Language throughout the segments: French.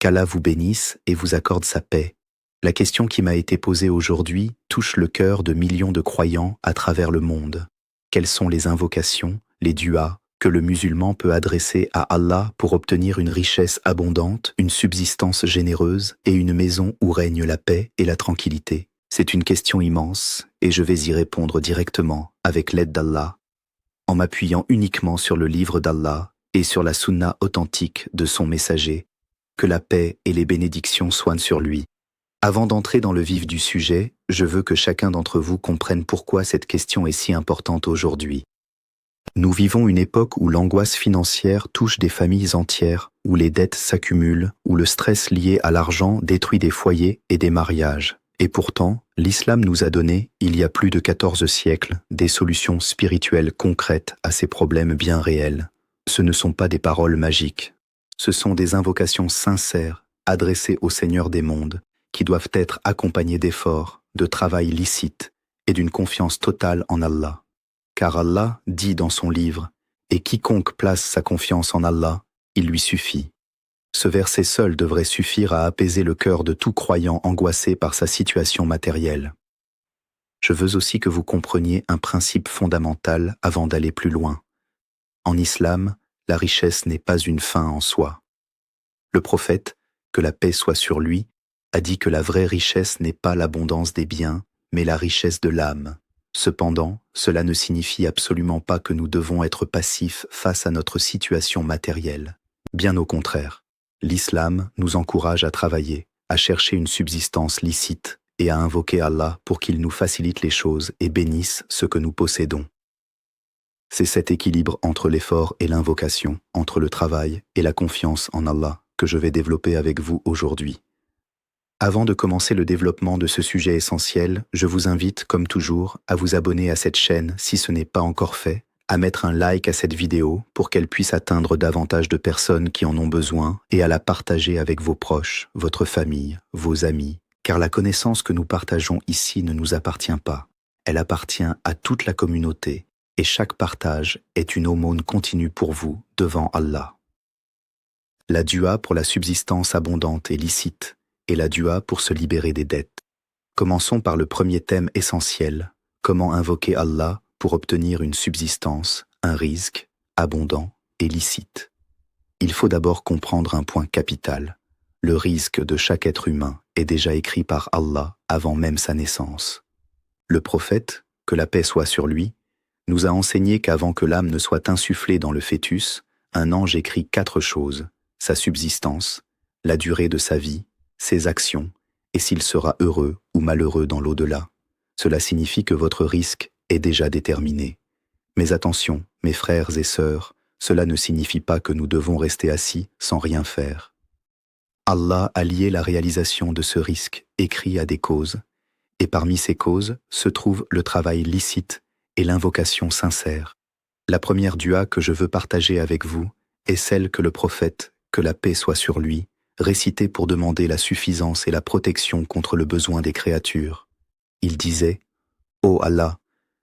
Qu'Allah vous bénisse et vous accorde sa paix. La question qui m'a été posée aujourd'hui touche le cœur de millions de croyants à travers le monde. Quelles sont les invocations, les duas, que le musulman peut adresser à Allah pour obtenir une richesse abondante, une subsistance généreuse et une maison où règne la paix et la tranquillité? C'est une question immense et je vais y répondre directement avec l'aide d'Allah, en m'appuyant uniquement sur le livre d'Allah et sur la sunna authentique de son messager. Que la paix et les bénédictions soient sur lui. Avant d'entrer dans le vif du sujet, je veux que chacun d'entre vous comprenne pourquoi cette question est si importante aujourd'hui. Nous vivons une époque où l'angoisse financière touche des familles entières, où les dettes s'accumulent, où le stress lié à l'argent détruit des foyers et des mariages. Et pourtant, l'islam nous a donné, il y a plus de 14 siècles, des solutions spirituelles concrètes à ces problèmes bien réels. Ce ne sont pas des paroles magiques. Ce sont des invocations sincères, adressées au Seigneur des mondes, qui doivent être accompagnées d'efforts, de travail licite et d'une confiance totale en Allah. Car Allah dit dans son livre « Et quiconque place sa confiance en Allah, il lui suffit ». Ce verset seul devrait suffire à apaiser le cœur de tout croyant angoissé par sa situation matérielle. Je veux aussi que vous compreniez un principe fondamental avant d'aller plus loin. En islam, la richesse n'est pas une fin en soi. Le prophète, que la paix soit sur lui, a dit que la vraie richesse n'est pas l'abondance des biens, mais la richesse de l'âme. Cependant, cela ne signifie absolument pas que nous devons être passifs face à notre situation matérielle. Bien au contraire, l'islam nous encourage à travailler, à chercher une subsistance licite et à invoquer Allah pour qu'il nous facilite les choses et bénisse ce que nous possédons. C'est cet équilibre entre l'effort et l'invocation, entre le travail et la confiance en Allah, que je vais développer avec vous aujourd'hui. Avant de commencer le développement de ce sujet essentiel, je vous invite, comme toujours, à vous abonner à cette chaîne si ce n'est pas encore fait, à mettre un like à cette vidéo pour qu'elle puisse atteindre davantage de personnes qui en ont besoin et à la partager avec vos proches, votre famille, vos amis, car la connaissance que nous partageons ici ne nous appartient pas. Elle appartient à toute la communauté. Et chaque partage est une aumône continue pour vous devant Allah. La dua pour la subsistance abondante et licite, et la dua pour se libérer des dettes. Commençons par le premier thème essentiel, comment invoquer Allah pour obtenir une subsistance, un risque, abondant et licite. Il faut d'abord comprendre un point capital. Le risque de chaque être humain est déjà écrit par Allah avant même sa naissance. Le prophète, que la paix soit sur lui, nous a enseigné qu'avant que l'âme ne soit insufflée dans le fœtus, un ange écrit 4 choses, sa subsistance, la durée de sa vie, ses actions, et s'il sera heureux ou malheureux dans l'au-delà. Cela signifie que votre risque est déjà déterminé. Mais attention, mes frères et sœurs, cela ne signifie pas que nous devons rester assis sans rien faire. Allah a lié la réalisation de ce risque écrit à des causes, et parmi ces causes se trouve le travail licite et l'invocation sincère. La première dua que je veux partager avec vous est celle que le prophète, que la paix soit sur lui, récitait pour demander la suffisance et la protection contre le besoin des créatures. Il disait « Ô Allah,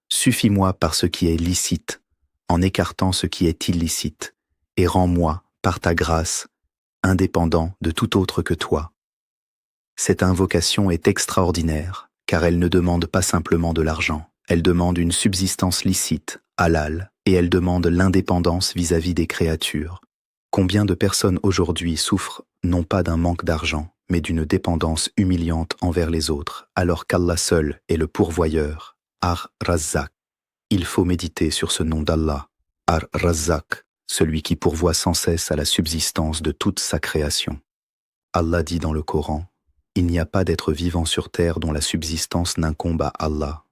suffis-moi par ce qui est licite, en écartant ce qui est illicite, et rends-moi, par ta grâce, indépendant de tout autre que toi. » Cette invocation est extraordinaire, car elle ne demande pas simplement de l'argent. Elle demande une subsistance licite, halal, et elle demande l'indépendance vis-à-vis des créatures. Combien de personnes aujourd'hui souffrent non pas d'un manque d'argent, mais d'une dépendance humiliante envers les autres, alors qu'Allah seul est le pourvoyeur, Ar-Razzaq. Il faut méditer sur ce nom d'Allah, Ar-Razzaq, celui qui pourvoit sans cesse à la subsistance de toute sa création. Allah dit dans le Coran, « Il n'y a pas d'être vivant sur terre dont la subsistance n'incombe à Allah. »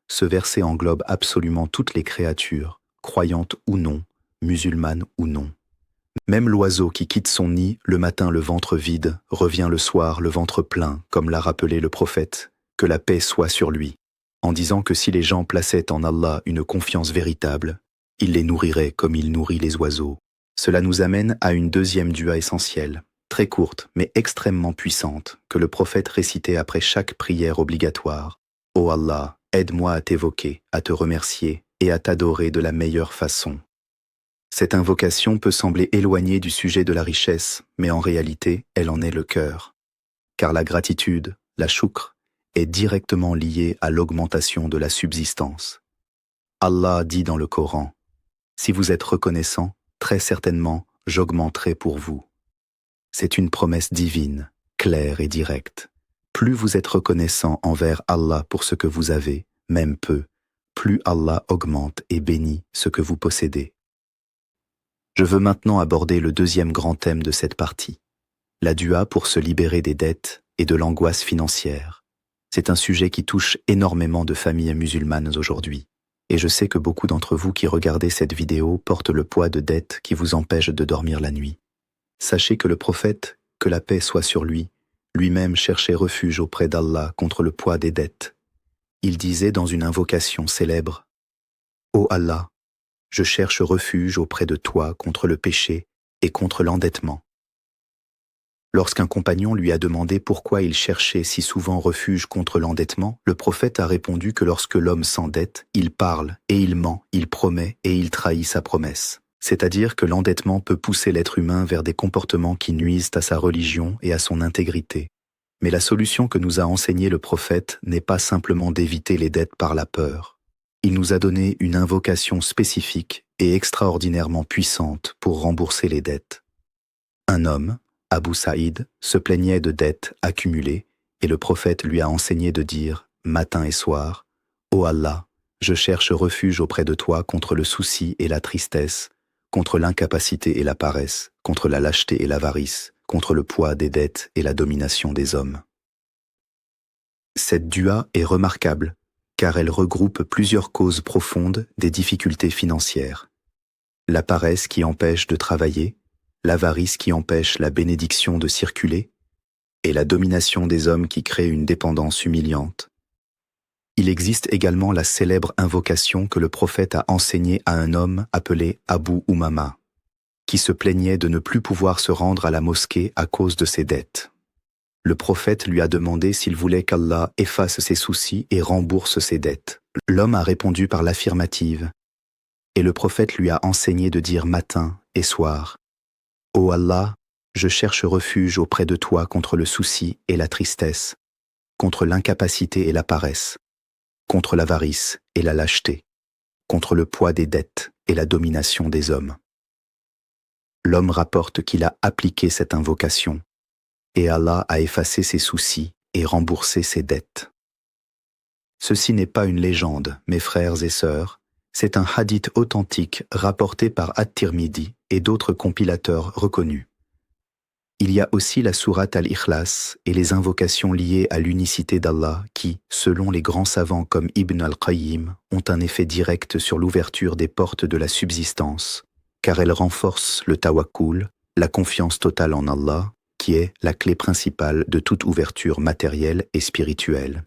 Ce verset englobe absolument toutes les créatures, croyantes ou non, musulmanes ou non. Même l'oiseau qui quitte son nid le matin le ventre vide, revient le soir le ventre plein, comme l'a rappelé le prophète, que la paix soit sur lui, en disant que si les gens plaçaient en Allah une confiance véritable, il les nourrirait comme il nourrit les oiseaux. Cela nous amène à une deuxième dua essentielle, très courte mais extrêmement puissante, que le prophète récitait après chaque prière obligatoire. « Ô Allah, aide-moi à t'évoquer, à te remercier et à t'adorer de la meilleure façon. » Cette invocation peut sembler éloignée du sujet de la richesse, mais en réalité, elle en est le cœur. Car la gratitude, la choukr, est directement liée à l'augmentation de la subsistance. Allah dit dans le Coran, « Si vous êtes reconnaissant, très certainement, j'augmenterai pour vous. » C'est une promesse divine, claire et directe. Plus vous êtes reconnaissant envers Allah pour ce que vous avez, même peu, plus Allah augmente et bénit ce que vous possédez. Je veux maintenant aborder le deuxième grand thème de cette partie, la dua pour se libérer des dettes et de l'angoisse financière. C'est un sujet qui touche énormément de familles musulmanes aujourd'hui. Et je sais que beaucoup d'entre vous qui regardez cette vidéo portent le poids de dettes qui vous empêchent de dormir la nuit. Sachez que le prophète, que la paix soit sur lui, lui-même cherchait refuge auprès d'Allah contre le poids des dettes. Il disait dans une invocation célèbre, « Ô Allah, je cherche refuge auprès de toi contre le péché et contre l'endettement. » Lorsqu'un compagnon lui a demandé pourquoi il cherchait si souvent refuge contre l'endettement, le prophète a répondu que lorsque l'homme s'endette, il parle et il ment, il promet et il trahit sa promesse. C'est-à-dire que l'endettement peut pousser l'être humain vers des comportements qui nuisent à sa religion et à son intégrité. Mais la solution que nous a enseignée le prophète n'est pas simplement d'éviter les dettes par la peur. Il nous a donné une invocation spécifique et extraordinairement puissante pour rembourser les dettes. Un homme, Abu Saïd, se plaignait de dettes accumulées et le prophète lui a enseigné de dire, matin et soir, « Ô Allah, je cherche refuge auprès de toi contre le souci et la tristesse, contre l'incapacité et la paresse, contre la lâcheté et l'avarice, contre le poids des dettes et la domination des hommes. » Cette dua est remarquable car elle regroupe plusieurs causes profondes des difficultés financières. La paresse qui empêche de travailler, l'avarice qui empêche la bénédiction de circuler, et la domination des hommes qui crée une dépendance humiliante. Il existe également la célèbre invocation que le prophète a enseignée à un homme appelé Abu Umama, qui se plaignait de ne plus pouvoir se rendre à la mosquée à cause de ses dettes. Le prophète lui a demandé s'il voulait qu'Allah efface ses soucis et rembourse ses dettes. L'homme a répondu par l'affirmative, et le prophète lui a enseigné de dire matin et soir, « Ô Allah, je cherche refuge auprès de toi contre le souci et la tristesse, contre l'incapacité et la paresse, contre l'avarice et la lâcheté, contre le poids des dettes et la domination des hommes. » L'homme rapporte qu'il a appliqué cette invocation, et Allah a effacé ses soucis et remboursé ses dettes. Ceci n'est pas une légende, mes frères et sœurs, c'est un hadith authentique rapporté par At-Tirmidhi et d'autres compilateurs reconnus. Il y a aussi la sourate Al-Ikhlas et les invocations liées à l'unicité d'Allah qui, selon les grands savants comme Ibn al-Qayyim, ont un effet direct sur l'ouverture des portes de la subsistance, car elles renforcent le tawakkul, la confiance totale en Allah, qui est la clé principale de toute ouverture matérielle et spirituelle.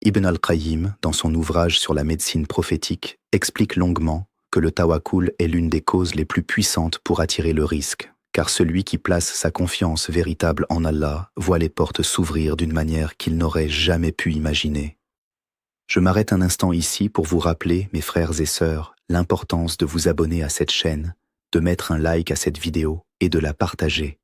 Ibn al-Qayyim, dans son ouvrage sur la médecine prophétique, explique longuement que le tawakkul est l'une des causes les plus puissantes pour attirer le risque, car celui qui place sa confiance véritable en Allah voit les portes s'ouvrir d'une manière qu'il n'aurait jamais pu imaginer. Je m'arrête un instant ici pour vous rappeler, mes frères et sœurs, l'importance de vous abonner à cette chaîne, de mettre un like à cette vidéo et de la partager.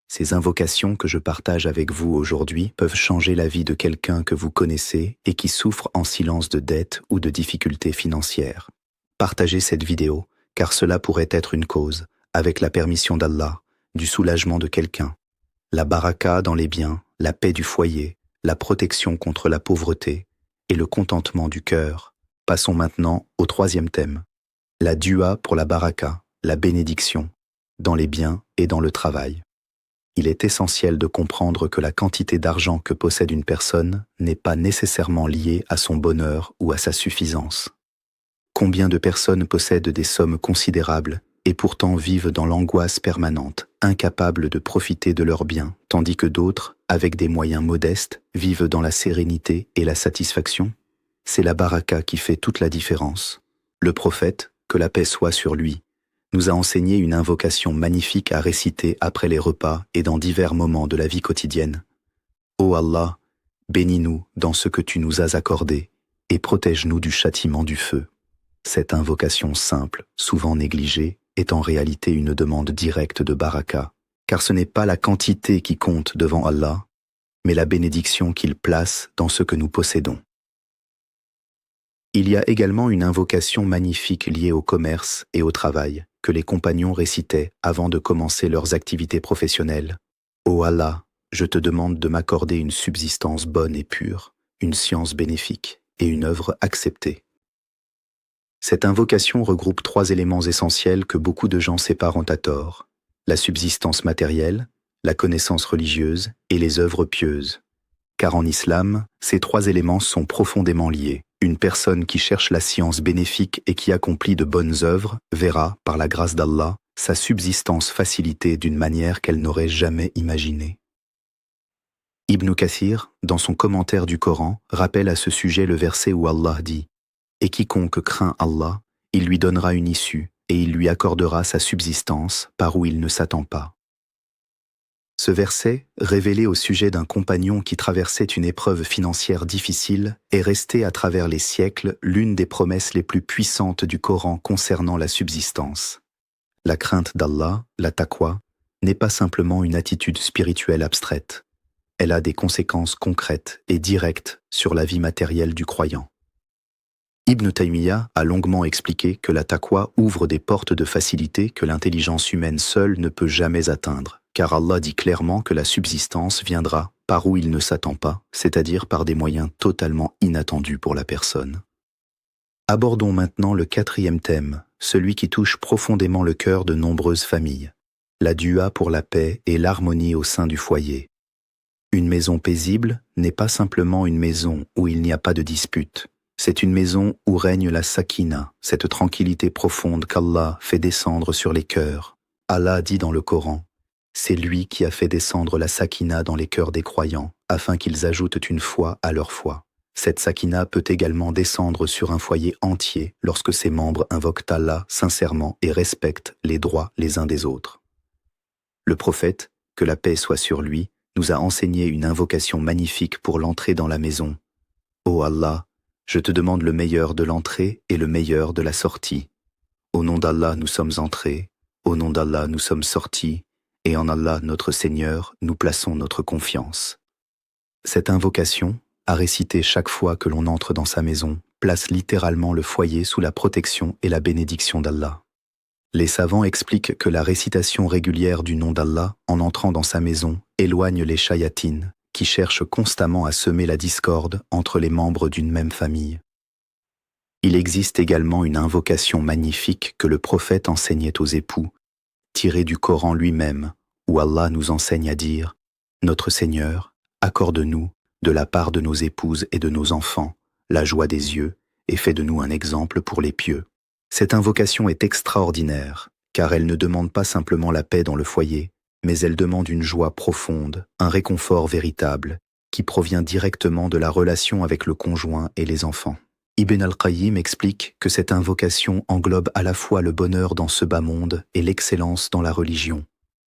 Ces invocations que je partage avec vous aujourd'hui peuvent changer la vie de quelqu'un que vous connaissez et qui souffre en silence de dettes ou de difficultés financières. Partagez cette vidéo, car cela pourrait être une cause, avec la permission d'Allah, du soulagement de quelqu'un, la baraka dans les biens, la paix du foyer, la protection contre la pauvreté et le contentement du cœur. Passons maintenant au troisième thème, la dua pour la baraka, la bénédiction, dans les biens et dans le travail. Il est essentiel de comprendre que la quantité d'argent que possède une personne n'est pas nécessairement liée à son bonheur ou à sa suffisance. Combien de personnes possèdent des sommes considérables et pourtant vivent dans l'angoisse permanente, incapables de profiter de leurs biens, tandis que d'autres, avec des moyens modestes, vivent dans la sérénité et la satisfaction? C'est la baraka qui fait toute la différence. Le prophète, que la paix soit sur lui, nous a enseigné une invocation magnifique à réciter après les repas et dans divers moments de la vie quotidienne. Ô Allah, bénis-nous dans ce que tu nous as accordé et protège-nous du châtiment du feu. Cette invocation simple, souvent négligée, est en réalité une demande directe de baraka, car ce n'est pas la quantité qui compte devant Allah, mais la bénédiction qu'il place dans ce que nous possédons. Il y a également une invocation magnifique liée au commerce et au travail que les compagnons récitaient avant de commencer leurs activités professionnelles. Ô Allah, je te demande de m'accorder une subsistance bonne et pure, une science bénéfique et une œuvre acceptée. Cette invocation regroupe 3 éléments essentiels que beaucoup de gens séparent à tort: la subsistance matérielle, la connaissance religieuse et les œuvres pieuses. Car en islam, ces 3 éléments sont profondément liés. Une personne qui cherche la science bénéfique et qui accomplit de bonnes œuvres verra, par la grâce d'Allah, sa subsistance facilitée d'une manière qu'elle n'aurait jamais imaginée. Ibn Kathir, dans son commentaire du Coran, rappelle à ce sujet le verset où Allah dit « Et quiconque craint Allah, il lui donnera une issue et il lui accordera sa subsistance par où il ne s'attend pas. » Ce verset, révélé au sujet d'un compagnon qui traversait une épreuve financière difficile, est resté à travers les siècles l'une des promesses les plus puissantes du Coran concernant la subsistance. La crainte d'Allah, la taqwa, n'est pas simplement une attitude spirituelle abstraite. Elle a des conséquences concrètes et directes sur la vie matérielle du croyant. Ibn Taymiyyah a longuement expliqué que la taqwa ouvre des portes de facilité que l'intelligence humaine seule ne peut jamais atteindre, car Allah dit clairement que la subsistance viendra par où il ne s'attend pas, c'est-à-dire par des moyens totalement inattendus pour la personne. Abordons maintenant le 4e thème, celui qui touche profondément le cœur de nombreuses familles, la dua pour la paix et l'harmonie au sein du foyer. Une maison paisible n'est pas simplement une maison où il n'y a pas de dispute. C'est une maison où règne la sakina, cette tranquillité profonde qu'Allah fait descendre sur les cœurs. Allah dit dans le Coran: c'est lui qui a fait descendre la sakina dans les cœurs des croyants, afin qu'ils ajoutent une foi à leur foi. Cette sakina peut également descendre sur un foyer entier lorsque ses membres invoquent Allah sincèrement et respectent les droits les uns des autres. Le prophète, que la paix soit sur lui, nous a enseigné une invocation magnifique pour l'entrée dans la maison. Ô Allah, je te demande le meilleur de l'entrée et le meilleur de la sortie. Au nom d'Allah nous sommes entrés, au nom d'Allah nous sommes sortis, et en Allah notre Seigneur nous plaçons notre confiance. Cette invocation, à réciter chaque fois que l'on entre dans sa maison, place littéralement le foyer sous la protection et la bénédiction d'Allah. Les savants expliquent que la récitation régulière du nom d'Allah en entrant dans sa maison éloigne les shayatines, qui cherchent constamment à semer la discorde entre les membres d'une même famille. Il existe également une invocation magnifique que le prophète enseignait aux époux, tirée du Coran lui-même, où Allah nous enseigne à dire « Notre Seigneur, accorde-nous, de la part de nos épouses et de nos enfants, la joie des yeux, et fais de nous un exemple pour les pieux. » Cette invocation est extraordinaire, car elle ne demande pas simplement la paix dans le foyer, mais elle demande une joie profonde, un réconfort véritable, qui provient directement de la relation avec le conjoint et les enfants. Ibn al-Qayyim explique que cette invocation englobe à la fois le bonheur dans ce bas monde et l'excellence dans la religion,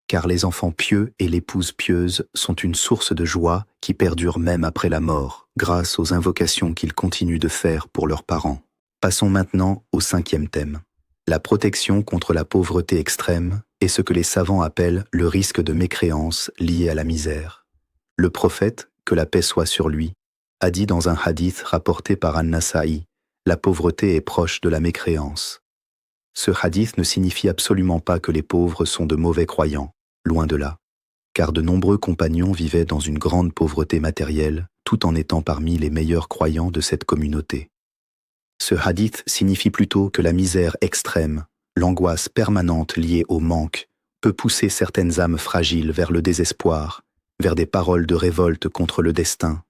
car les enfants pieux et l'épouse pieuse sont une source de joie qui perdure même après la mort, grâce aux invocations qu'ils continuent de faire pour leurs parents. Passons maintenant au 5e thème, la protection contre la pauvreté extrême et ce que les savants appellent le risque de mécréance lié à la misère. Le prophète, que la paix soit sur lui, a dit dans un hadith rapporté par An-Nasa'i, la pauvreté est proche de la mécréance. Ce hadith ne signifie absolument pas que les pauvres sont de mauvais croyants, loin de là, car de nombreux compagnons vivaient dans une grande pauvreté matérielle, tout en étant parmi les meilleurs croyants de cette communauté. Ce hadith signifie plutôt que la misère extrême, l'angoisse permanente liée au manque, peut pousser certaines âmes fragiles vers le désespoir, vers des paroles de révolte contre le destin,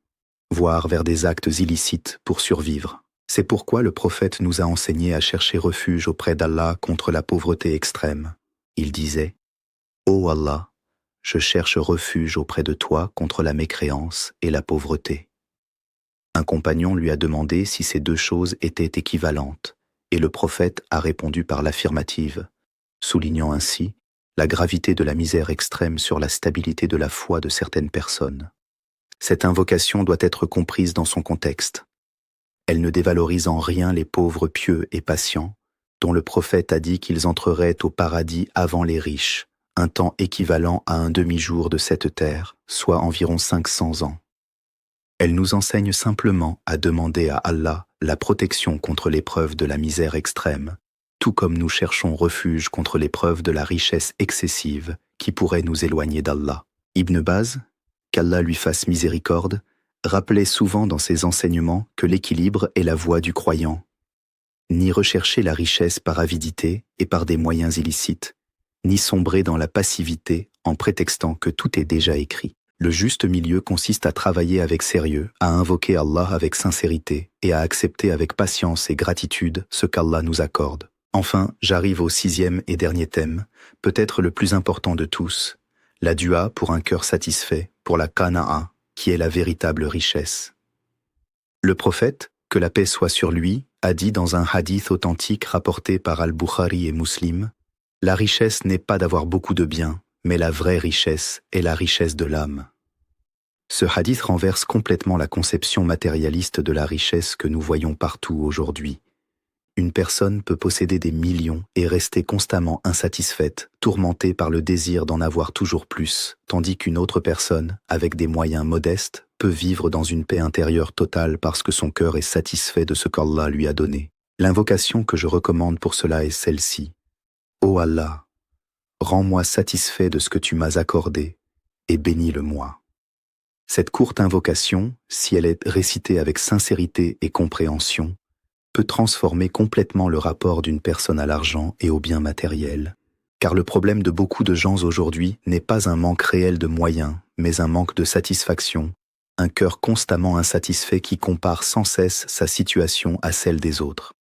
voire vers des actes illicites pour survivre. C'est pourquoi le prophète nous a enseigné à chercher refuge auprès d'Allah contre la pauvreté extrême. Il disait « Ô Allah, je cherche refuge auprès de toi contre la mécréance et la pauvreté. » Un compagnon lui a demandé si ces deux choses étaient équivalentes, et le prophète a répondu par l'affirmative, soulignant ainsi la gravité de la misère extrême sur la stabilité de la foi de certaines personnes. Cette invocation doit être comprise dans son contexte. Elle ne dévalorise en rien les pauvres pieux et patients, dont le prophète a dit qu'ils entreraient au paradis avant les riches, un temps équivalent à un demi-jour de cette terre, soit environ 500 ans. Elle nous enseigne simplement à demander à Allah la protection contre l'épreuve de la misère extrême, tout comme nous cherchons refuge contre l'épreuve de la richesse excessive qui pourrait nous éloigner d'Allah. Ibn Baz, qu'Allah lui fasse miséricorde, rappelait souvent dans ses enseignements que l'équilibre est la voie du croyant. Ni rechercher la richesse par avidité et par des moyens illicites, ni sombrer dans la passivité en prétextant que tout est déjà écrit. Le juste milieu consiste à travailler avec sérieux, à invoquer Allah avec sincérité et à accepter avec patience et gratitude ce qu'Allah nous accorde. Enfin, j'arrive au 6e et dernier thème, peut-être le plus important de tous, la dua pour un cœur satisfait, pour la qana'a, qui est la véritable richesse. Le prophète, que la paix soit sur lui, a dit dans un hadith authentique rapporté par Al-Bukhari et Muslim, « La richesse n'est pas d'avoir beaucoup de biens, mais la vraie richesse est la richesse de l'âme. » Ce hadith renverse complètement la conception matérialiste de la richesse que nous voyons partout aujourd'hui. Une personne peut posséder des millions et rester constamment insatisfaite, tourmentée par le désir d'en avoir toujours plus, tandis qu'une autre personne, avec des moyens modestes, peut vivre dans une paix intérieure totale parce que son cœur est satisfait de ce qu'Allah lui a donné. L'invocation que je recommande pour cela est celle-ci. Ô Allah, rends-moi satisfait de ce que tu m'as accordé et bénis-le-moi. Cette courte invocation, si elle est récitée avec sincérité et compréhension, peut transformer complètement le rapport d'une personne à l'argent et aux biens matériels. Car le problème de beaucoup de gens aujourd'hui n'est pas un manque réel de moyens, mais un manque de satisfaction, un cœur constamment insatisfait qui compare sans cesse sa situation à celle des autres.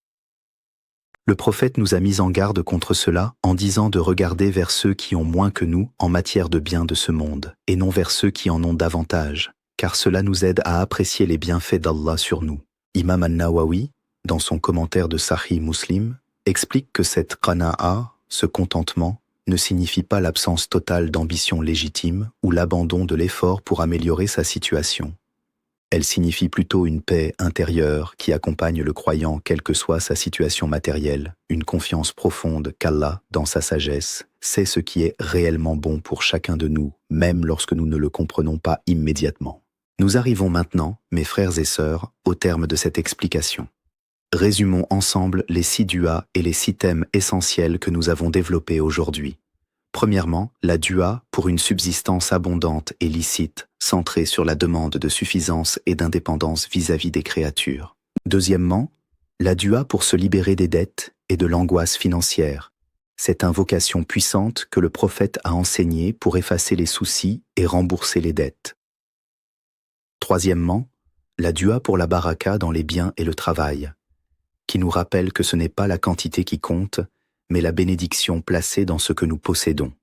Le prophète nous a mis en garde contre cela en disant de regarder vers ceux qui ont moins que nous en matière de biens de ce monde, et non vers ceux qui en ont davantage, car cela nous aide à apprécier les bienfaits d'Allah sur nous. Imam al-Nawawi, dans son commentaire de Sahih Muslim, explique que cette qana'a, ce contentement, ne signifie pas l'absence totale d'ambition légitime ou l'abandon de l'effort pour améliorer sa situation. Elle signifie plutôt une paix intérieure qui accompagne le croyant quelle que soit sa situation matérielle, une confiance profonde qu'Allah, dans sa sagesse, sait ce qui est réellement bon pour chacun de nous, même lorsque nous ne le comprenons pas immédiatement. Nous arrivons maintenant, mes frères et sœurs, au terme de cette explication. Résumons ensemble les 6 duas et les 6 thèmes essentiels que nous avons développés aujourd'hui. Premièrement, la dua pour une subsistance abondante et licite, centrée sur la demande de suffisance et d'indépendance vis-à-vis des créatures. Deuxièmement, la dua pour se libérer des dettes et de l'angoisse financière, cette invocation puissante que le prophète a enseignée pour effacer les soucis et rembourser les dettes. Troisièmement, la dua pour la baraka dans les biens et le travail, qui nous rappelle que ce n'est pas la quantité qui compte, mais la bénédiction placée dans ce que nous possédons.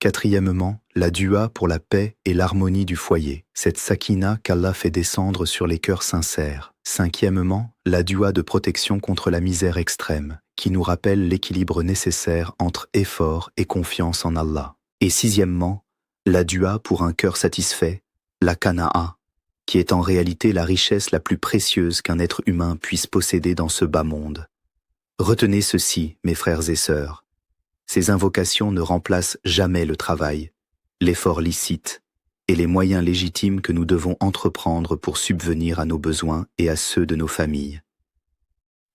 Quatrièmement, la dua pour la paix et l'harmonie du foyer, cette sakina qu'Allah fait descendre sur les cœurs sincères. Cinquièmement, la dua de protection contre la misère extrême, qui nous rappelle l'équilibre nécessaire entre effort et confiance en Allah. Et sixièmement, la dua pour un cœur satisfait, la qana'a, qui est en réalité la richesse la plus précieuse qu'un être humain puisse posséder dans ce bas monde. Retenez ceci, mes frères et sœurs. Ces invocations ne remplacent jamais le travail, l'effort licite et les moyens légitimes que nous devons entreprendre pour subvenir à nos besoins et à ceux de nos familles.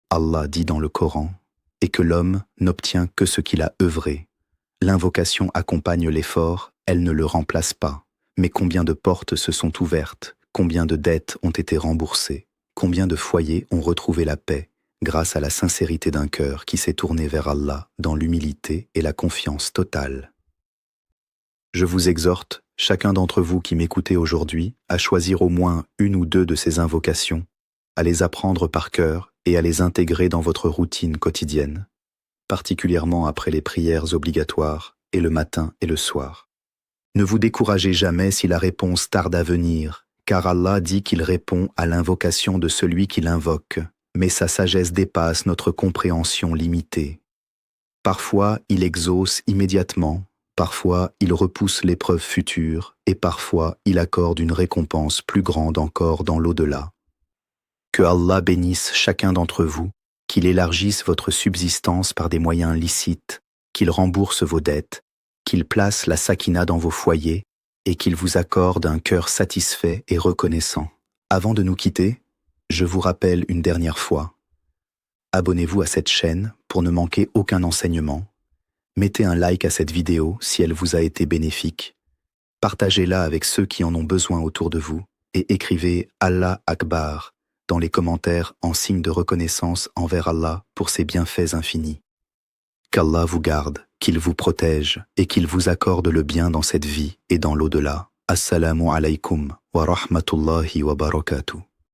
Allah dit dans le Coran, et que l'homme n'obtient que ce qu'il a œuvré. L'invocation accompagne l'effort, elle ne le remplace pas. Mais combien de portes se sont ouvertes, combien de dettes ont été remboursées, combien de foyers ont retrouvé la paix, grâce à la sincérité d'un cœur qui s'est tourné vers Allah dans l'humilité et la confiance totale. Je vous exhorte, chacun d'entre vous qui m'écoutez aujourd'hui, à choisir au moins une ou deux de ces invocations, à les apprendre par cœur et à les intégrer dans votre routine quotidienne, particulièrement après les prières obligatoires et le matin et le soir. Ne vous découragez jamais si la réponse tarde à venir, car Allah dit qu'il répond à l'invocation de celui qui l'invoque, mais sa sagesse dépasse notre compréhension limitée. Parfois, il exauce immédiatement, parfois, il repousse l'épreuve future, et parfois, il accorde une récompense plus grande encore dans l'au-delà. Que Allah bénisse chacun d'entre vous qu'il élargisse votre subsistance par des moyens licites, qu'il rembourse vos dettes, qu'il place la sakina dans vos foyers et qu'il vous accorde un cœur satisfait et reconnaissant. Avant de nous quitter, je vous rappelle une dernière fois, abonnez-vous à cette chaîne pour ne manquer aucun enseignement, mettez un like à cette vidéo si elle vous a été bénéfique, partagez-la avec ceux qui en ont besoin autour de vous et écrivez Allah Akbar dans les commentaires en signe de reconnaissance envers Allah pour ses bienfaits infinis. Qu'Allah vous garde, qu'il vous protège et qu'il vous accorde le bien dans cette vie et dans l'au-delà. Assalamu alaykum wa rahmatullahi wa barakatuh.